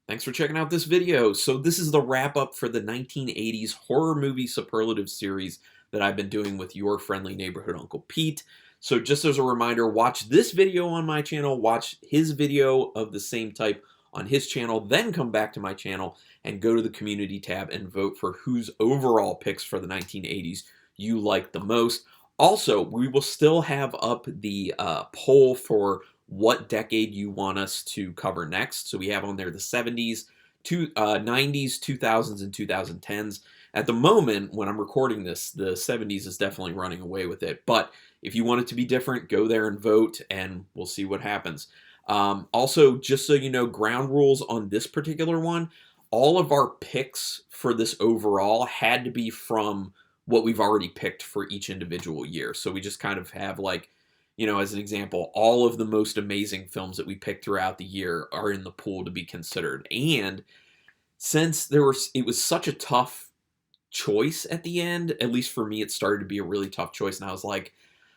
Thanks for checking out this video. So this is the wrap up for the 1980s horror movie superlative series that I've been doing with your friendly neighborhood Uncle Pete. So just as a reminder, watch this video on my channel, watch his video of the same type on his channel, then come back to my channel and go to the community tab and vote for whose overall picks for the 1980s you like the most. Also, we will still have up the poll for what decade you want us to cover next. So we have on there the 70s, 90s, 2000s, and 2010s. At the moment, when I'm recording this, the 70s is definitely running away with it. But if you want it to be different, go there and vote, and we'll see what happens. Also, just so you know, ground rules on this particular one, all of our picks for this overall had to be from what we've already picked for each individual year. So we just kind of have like, as an example, all of the most amazing films that we picked throughout the year are in the pool to be considered. And since it was such a tough choice at the end, at least for me, it started to be a really tough choice. And I was like,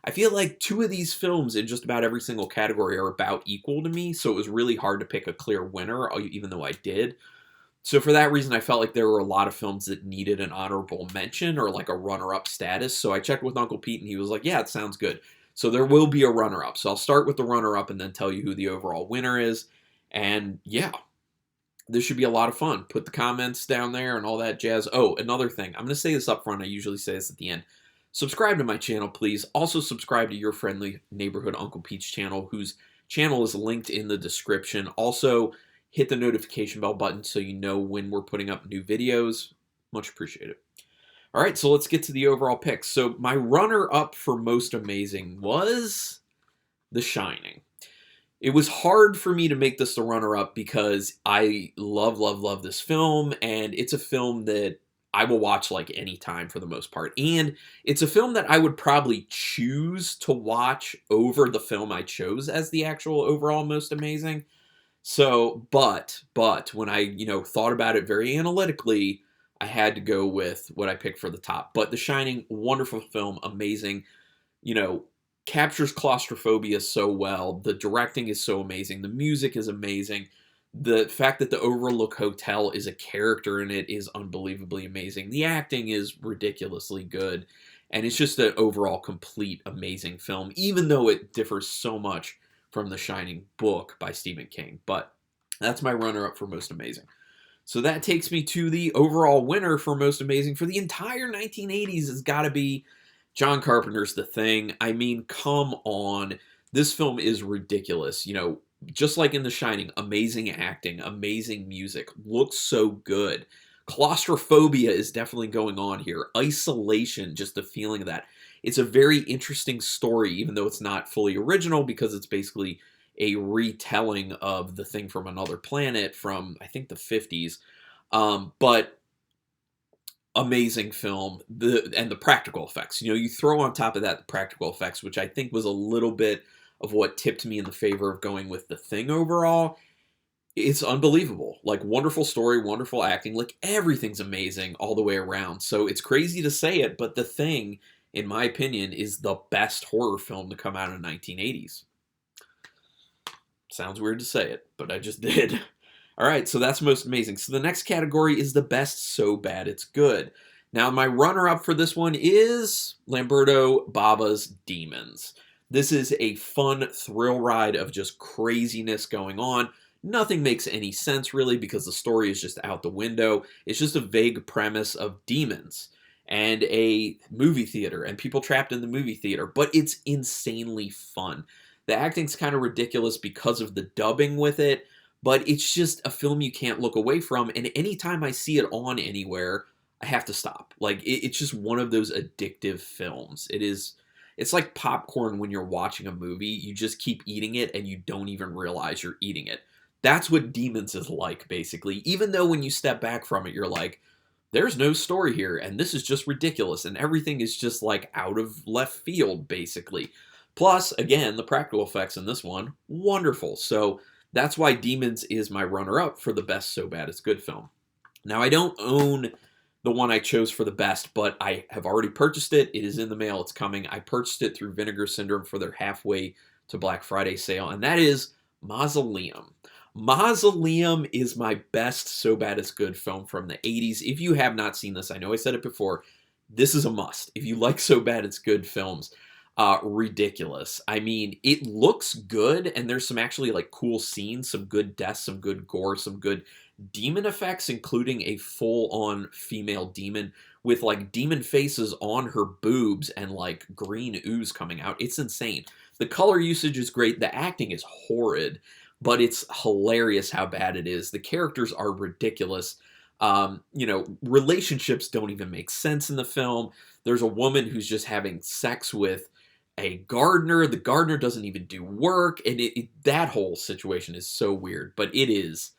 I feel like two of these films in just about every single category are about equal to me. So it was really hard to pick a clear winner, even though I did. So for that reason, I felt like there were a lot of films that needed an honorable mention or like a runner-up status. So I checked with Uncle Pete and he was like, yeah, it sounds good. So there will be a runner-up. So I'll start with the runner-up and then tell you who the overall winner is. And yeah, this should be a lot of fun. Put the comments down there and all that jazz. Oh, another thing. I'm going to say this up front. I usually say this at the end. Subscribe to my channel, please. Also subscribe to your friendly neighborhood Uncle Pete's channel, whose channel is linked in the description. Also, hit the notification bell button so you know when we're putting up new videos. Much appreciated. All right, so let's get to the overall picks. So my runner-up for most amazing was The Shining. It was hard for me to make this the runner-up because I love this film, and it's a film that I will watch like any time for the most part. And it's a film that I would probably choose to watch over the film I chose as the actual overall most amazing. So, but when I, thought about it very analytically, I had to go with what I picked for the top. But The Shining, wonderful film, amazing, captures claustrophobia so well. The directing is so amazing. The music is amazing. The fact that the Overlook Hotel is a character in it is unbelievably amazing. The acting is ridiculously good. And it's just an overall complete amazing film, even though it differs so much from the Shining book by Stephen King. But that's my runner-up for most amazing. So that takes me to the overall winner for most amazing for the entire 1980s has got to be John Carpenter's The Thing. I mean, come on. This film is ridiculous. Just like in The Shining, amazing acting, amazing music, looks so good. Claustrophobia is definitely going on here. Isolation, just the feeling of that. It's a very interesting story, even though it's not fully original because it's basically a retelling of The Thing from Another Planet from, I think, the 50s. But amazing film. And the practical effects. You throw on top of that the practical effects, which I think was a little bit of what tipped me in the favor of going with The Thing overall. It's unbelievable. Like, wonderful story, wonderful acting. Like, everything's amazing all the way around. So it's crazy to say it, but The Thing, in my opinion, is the best horror film to come out in the 1980s. Sounds weird to say it, but I just did. All right, so that's most amazing. So the next category is the best so bad it's good. Now, my runner-up for this one is Lamberto Bava's Demons. This is a fun thrill ride of just craziness going on. Nothing makes any sense, really, because the story is just out the window. It's just a vague premise of demons and a movie theater and people trapped in the movie theater, but it's insanely fun. The acting's kind of ridiculous because of the dubbing with it, but it's just a film you can't look away from, and anytime I see it on anywhere, I have to stop. Like, it's just one of those addictive films. It's like popcorn when you're watching a movie. You just keep eating it, and you don't even realize you're eating it. That's what Demons is like, basically. Even though when you step back from it, you're like, there's no story here, and this is just ridiculous, and everything is just, like, out of left field, basically. Plus, again, the practical effects in this one, wonderful. So that's why Demons is my runner-up for the best so bad it's good film. Now, I don't own the one I chose for the best, but I have already purchased it. It is in the mail. It's coming. I purchased it through Vinegar Syndrome for their halfway to Black Friday sale, and that is Mausoleum. Mausoleum is my best So Bad It's Good film from the 80s. If you have not seen this, I know I said it before, this is a must. If you like So Bad It's Good films, ridiculous. I mean, it looks good, and there's some actually like cool scenes, some good deaths, some good gore, some good demon effects, including a full-on female demon with like demon faces on her boobs and like green ooze coming out. It's insane. The color usage is great. The acting is horrid, but it's hilarious how bad it is. The characters are ridiculous. Relationships don't even make sense in the film. There's a woman who's just having sex with a gardener. The gardener doesn't even do work, and that whole situation is so weird. But it is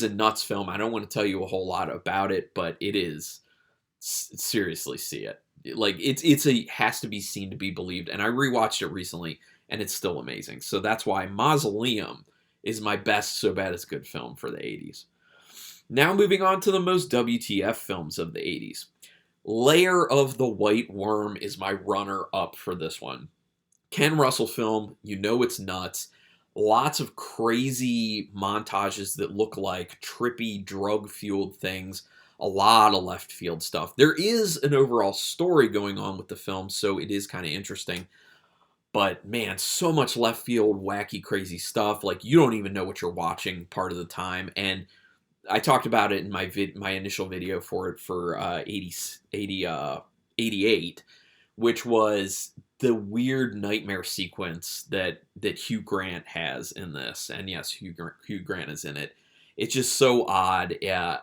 a nuts film. I don't want to tell you a whole lot about it, but it is. Seriously, see it. Like it's a has to be seen to be believed. And I rewatched it recently, and it's still amazing. So that's why Mausoleum is my best So Bad It's Good film for the 80s. Now moving on to the most WTF films of the 80s. Lair of the White Worm is my runner-up for this one. Ken Russell film, you know it's nuts. Lots of crazy montages that look like trippy, drug-fueled things. A lot of left field stuff. There is an overall story going on with the film, so it is kind of interesting. But man, so much left field, wacky, crazy stuff. Like you don't even know what you're watching part of the time. And I talked about it in my initial video for it for 88, which was the weird nightmare sequence that Hugh Grant has in this. And yes, Hugh Grant is in it. It's just so odd. Yeah,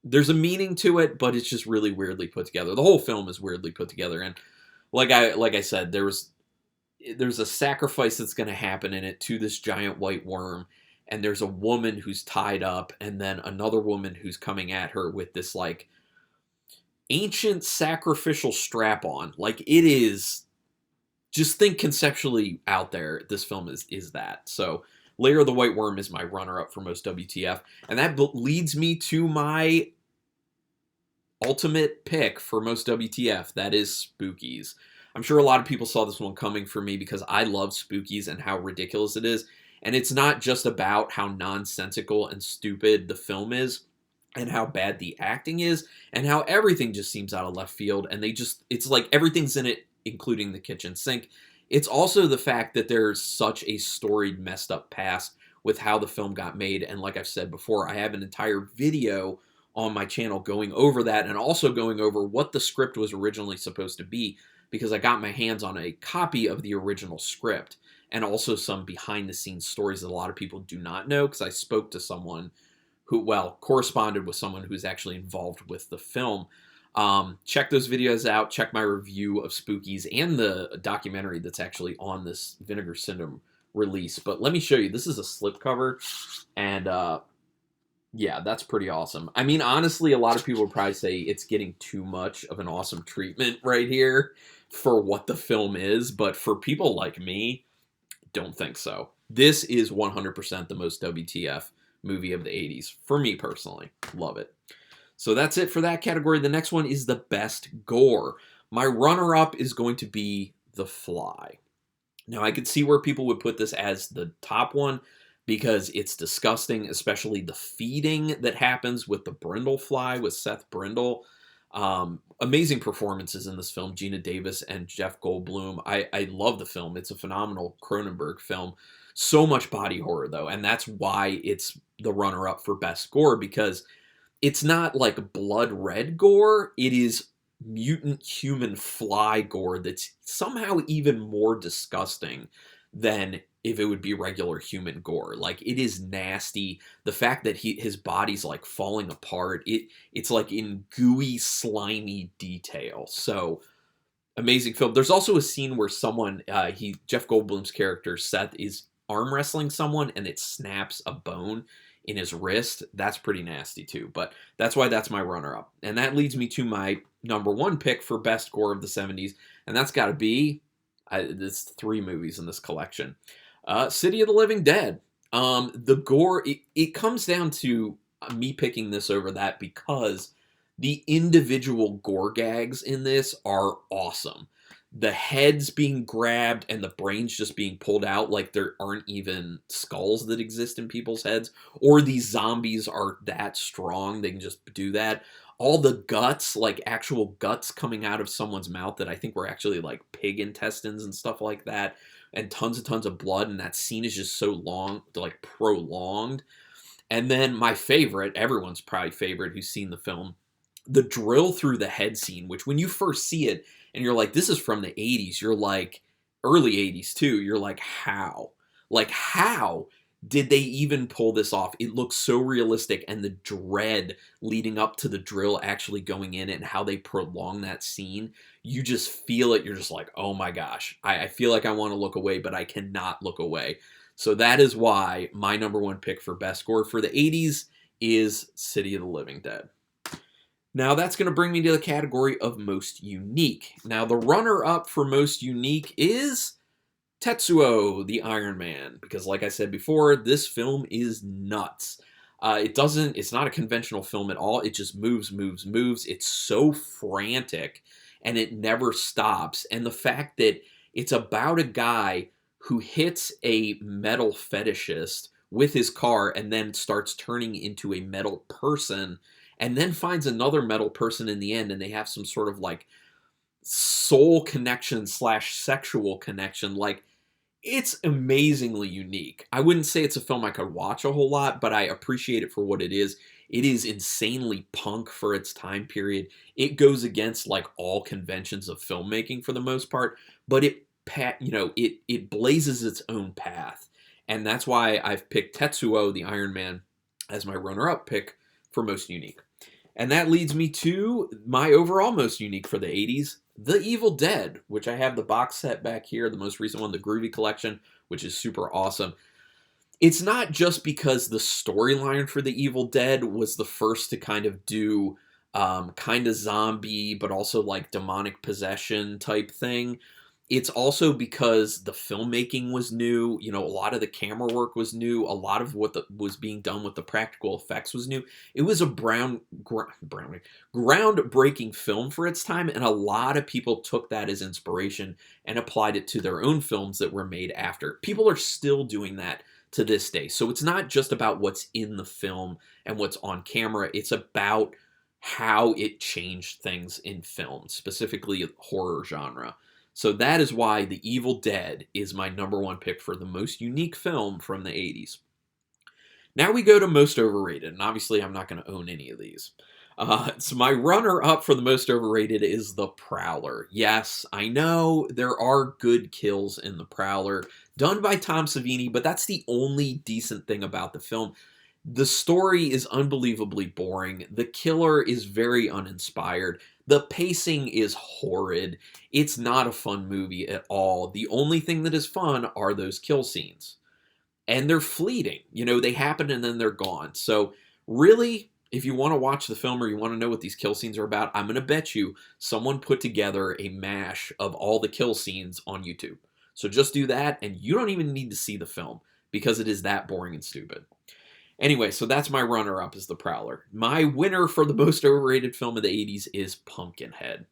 there's a meaning to it, but it's just really weirdly put together. The whole film is weirdly put together. And like I said, there's a sacrifice that's going to happen in it to this giant white worm, and there's a woman who's tied up, and then another woman who's coming at her with this like ancient sacrificial strap on. Like it is, just think conceptually out there. This film is that. So Lair of the White Worm is my runner-up for most WTF, and that leads me to my ultimate pick for most WTF. That is Spookies. I'm sure a lot of people saw this one coming for me because I love Spookies and how ridiculous it is. And it's not just about how nonsensical and stupid the film is and how bad the acting is and how everything just seems out of left field. And it's like everything's in it, including the kitchen sink. It's also the fact that there's such a storied, messed up past with how the film got made. And like I've said before, I have an entire video on my channel going over that and also going over what the script was originally supposed to be, because I got my hands on a copy of the original script and also some behind-the-scenes stories that a lot of people do not know, because I spoke to someone who, corresponded with someone who's actually involved with the film. Check those videos out. Check my review of Spookies and the documentary that's actually on this Vinegar Syndrome release. But let me show you. This is a slipcover, and yeah, that's pretty awesome. I mean, honestly, a lot of people would probably say it's getting too much of an awesome treatment right here for what the film is, but for people like me, don't think so. This is 100% the most WTF movie of the 80s, for me personally. Love it. So that's it for that category. The next one is the best gore. My runner-up is going to be The Fly. Now, I could see where people would put this as the top one because it's disgusting, especially the feeding that happens with the Brindle fly, with Seth Brindle. Amazing performances in this film, Gina Davis and Jeff Goldblum. I love the film. It's a phenomenal Cronenberg film. So much body horror, though, and that's why it's the runner-up for best gore, because it's not like blood red gore. It is mutant human fly gore that's somehow even more disgusting than if it would be regular human gore. Like, it is nasty. The fact that his body's like falling apart, it's like in gooey, slimy detail. So amazing film. There's also a scene where someone, Jeff Goldblum's character Seth, is arm wrestling someone and it snaps a bone in his wrist. That's pretty nasty too, but that's why that's my runner-up. And that leads me to my number one pick for best gore of the 70s, and that's got to be, there's 3 movies in this collection. City of the Living Dead. The gore, it comes down to me picking this over that because the individual gore gags in this are awesome. the heads being grabbed and the brains just being pulled out like there aren't even skulls that exist in people's heads, or these zombies are that strong they can just do that. All the guts, like actual guts coming out of someone's mouth that I think were actually like pig intestines and stuff like that, and tons of blood, and that scene is just so long, like prolonged. And then my favorite, everyone's probably favorite who's seen the film, the drill through the head scene, which when you first see it and you're like, this is from the 80s, you're like, early 80s too, you're like, how? Like, how did they even pull this off? It looks so realistic, and the dread leading up to the drill actually going in and how they prolong that scene, you just feel it. You're just like, oh my gosh, I feel like I want to look away, but I cannot look away. So that is why my number one pick for best score for the 80s is City of the Living Dead. Now that's going to bring me to the category of most unique. Now the runner-up for most unique is Tetsuo, the Iron Man, because like I said before, this film is nuts. It's not a conventional film at all. It just moves. It's so frantic, and it never stops. And the fact that it's about a guy who hits a metal fetishist with his car and then starts turning into a metal person and then finds another metal person in the end, and they have some sort of like soul connection / sexual connection. Like, it's amazingly unique. I wouldn't say it's a film I could watch a whole lot, but I appreciate it for what it is. It is insanely punk for its time period. It goes against like all conventions of filmmaking for the most part, but it blazes its own path. And that's why I've picked Tetsuo, the Iron Man, as my runner-up pick for most unique. And that leads me to my overall most unique for the 80s, The Evil Dead, which I have the box set back here, the most recent one, the Groovy Collection, which is super awesome. It's not just because the storyline for The Evil Dead was the first to kind of do kind of zombie, but also like demonic possession type thing. It's also because the filmmaking was new. You know, a lot of the camera work was new. A lot of what was being done with the practical effects was new. It was a groundbreaking film for its time, and a lot of people took that as inspiration and applied it to their own films that were made after. People are still doing that to this day. So it's not just about what's in the film and what's on camera. It's about how it changed things in film, specifically horror genre. So that is why The Evil Dead is my number one pick for the most unique film from the 80s. Now we go to most overrated, and obviously I'm not going to own any of these. So my runner-up for the most overrated is The Prowler. Yes, I know there are good kills in The Prowler, done by Tom Savini, but that's the only decent thing about the film. The story is unbelievably boring. The killer is very uninspired. The pacing is horrid. It's not a fun movie at all. The only thing that is fun are those kill scenes. And they're fleeting. You know, they happen and then they're gone. So really, if you want to watch the film or you want to know what these kill scenes are about, I'm going to bet you someone put together a mash of all the kill scenes on YouTube. So just do that, and you don't even need to see the film because it is that boring and stupid. Anyway, so that's my runner-up is The Prowler. My winner for the most overrated film of the 80s is Pumpkinhead.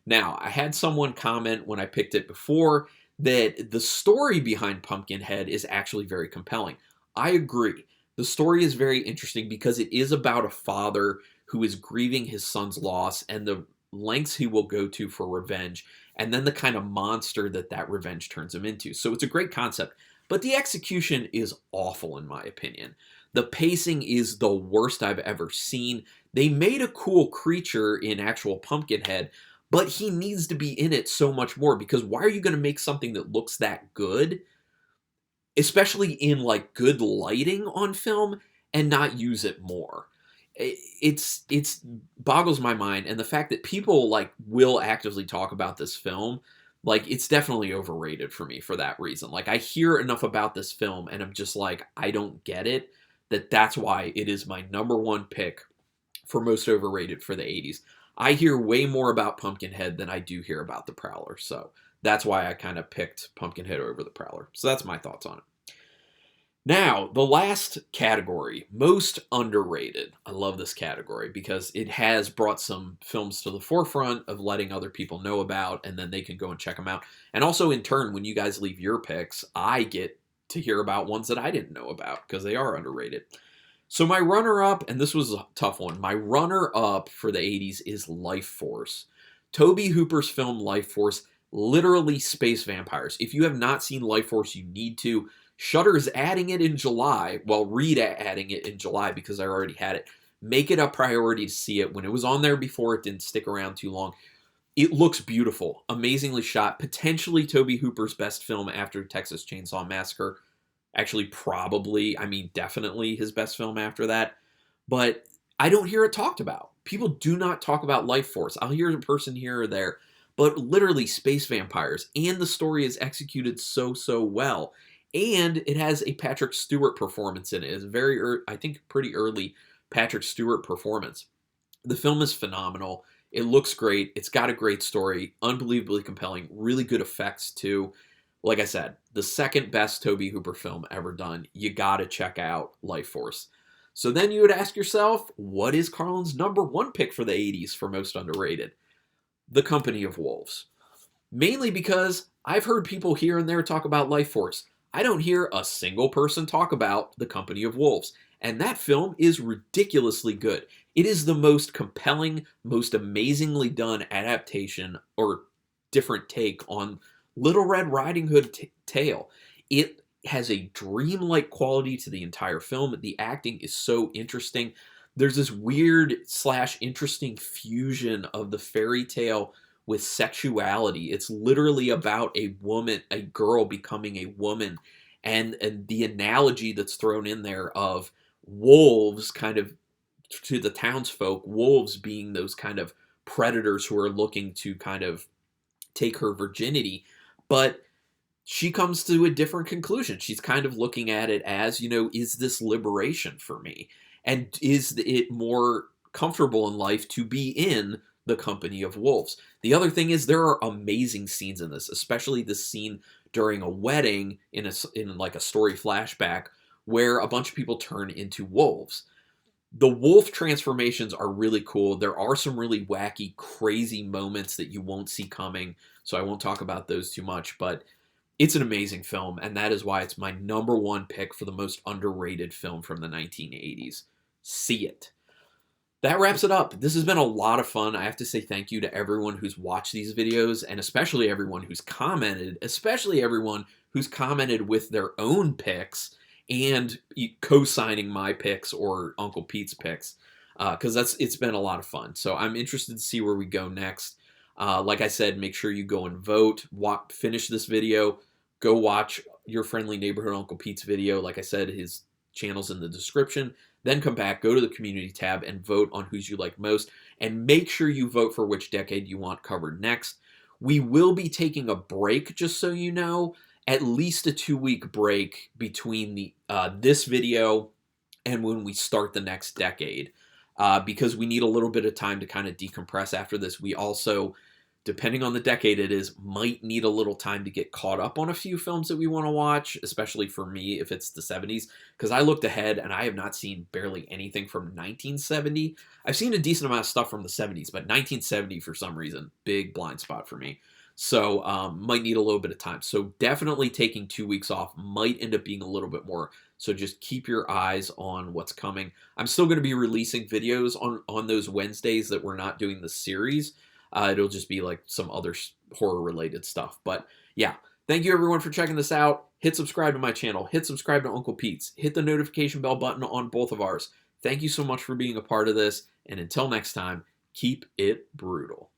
Now, I had someone comment when I picked it before that the story behind Pumpkinhead is actually very compelling. I agree. The story is very interesting because it is about a father who is grieving his son's loss and the lengths he will go to for revenge, and then the kind of monster that revenge turns him into. So it's a great concept, but the execution is awful in my opinion. The pacing is the worst I've ever seen. They made a cool creature in actual Pumpkinhead, but he needs to be in it so much more, because why are you going to make something that looks that good, especially in like good lighting on film, and not use it more? It's boggles my mind. And the fact that people like will actively talk about this film, like, it's definitely overrated for me for that reason. Like, I hear enough about this film and I'm just like, I don't get it. That's why it is my number one pick for most overrated for the 80s. I hear way more about Pumpkinhead than I do hear about The Prowler. So that's why I kind of picked Pumpkinhead over The Prowler. So that's my thoughts on it. Now, the last category, most underrated. I love this category because it has brought some films to the forefront of letting other people know about, and then they can go and check them out. And also, in turn, when you guys leave your picks, I get to hear about ones that I didn't know about because they are underrated. So, my runner up, and this was a tough one, my runner up for the 80s is Life Force. Tobe Hooper's film Life Force, literally space vampires. If you have not seen Life Force, you need to. Shudder is adding it in July. Well, Reed adding it in July because I already had it. Make it a priority to see it. When it was on there before, it didn't stick around too long. It looks beautiful, amazingly shot. Potentially Tobe Hooper's best film after Texas Chainsaw Massacre. Actually, probably, I mean, definitely his best film after that. But I don't hear it talked about. People do not talk about Life Force. I'll hear a person here or there. But literally, space vampires. And the story is executed so well. And it has a Patrick Stewart performance in it. It's very, I think, pretty early Patrick Stewart performance. The film is phenomenal. It looks great. It's got a great story. Unbelievably compelling. Really good effects, too. Like I said, the second best Tobe Hooper film ever done. You gotta check out Life Force. So then you would ask yourself, what is Carlin's number one pick for the 80s for most underrated? The Company of Wolves. Mainly because I've heard people here and there talk about Life Force. I don't hear a single person talk about The Company of Wolves. And that film is ridiculously good. It is the most compelling, most amazingly done adaptation or different take on Little Red Riding Hood tale. It has a dreamlike quality to the entire film. The acting is so interesting. There's this weird / interesting fusion of the fairy tale with sexuality. It's literally about a woman, a girl becoming a woman, and the analogy that's thrown in there of wolves kind of to the townsfolk, wolves being those kind of predators who are looking to kind of take her virginity. But she comes to a different conclusion. She's kind of looking at it as, is this liberation for me? And is it more comfortable in life to be in the company of wolves? The other thing is there are amazing scenes in this, especially the scene during a wedding in like a story flashback where a bunch of people turn into wolves. The wolf transformations are really cool. There are some really wacky, crazy moments that you won't see coming, so I won't talk about those too much, but it's an amazing film, and that is why it's my number one pick for the most underrated film from the 1980s. See it. That wraps it up. This has been a lot of fun. I have to say thank you to everyone who's watched these videos, and especially everyone who's commented, with their own picks and co-signing my picks or Uncle Pete's picks, because it's been a lot of fun. So I'm interested to see where we go next. Like I said, make sure you go and vote. Finish this video. Go watch Your Friendly Neighborhood Uncle Pete's video. Like I said, his channel's in the description. Then come back, go to the community tab, and vote on who's you like most. And make sure you vote for which decade you want covered next. We will be taking a break, just so you know, at least a 2-week break between this video and when we start the next decade, because we need a little bit of time to kind of decompress after this. We also, depending on the decade it is, might need a little time to get caught up on a few films that we want to watch, especially for me if it's the 70s, because I looked ahead and I have not seen barely anything from 1970. I've seen a decent amount of stuff from the 70s, but 1970 for some reason, big blind spot for me. So might need a little bit of time. So definitely taking 2 weeks off might end up being a little bit more. So just keep your eyes on what's coming. I'm still going to be releasing videos on those Wednesdays that we're not doing the series. It'll just be like some other horror-related stuff. But yeah, thank you everyone for checking this out. Hit subscribe to my channel. Hit subscribe to Uncle Pete's. Hit the notification bell button on both of ours. Thank you so much for being a part of this. And until next time, keep it brutal.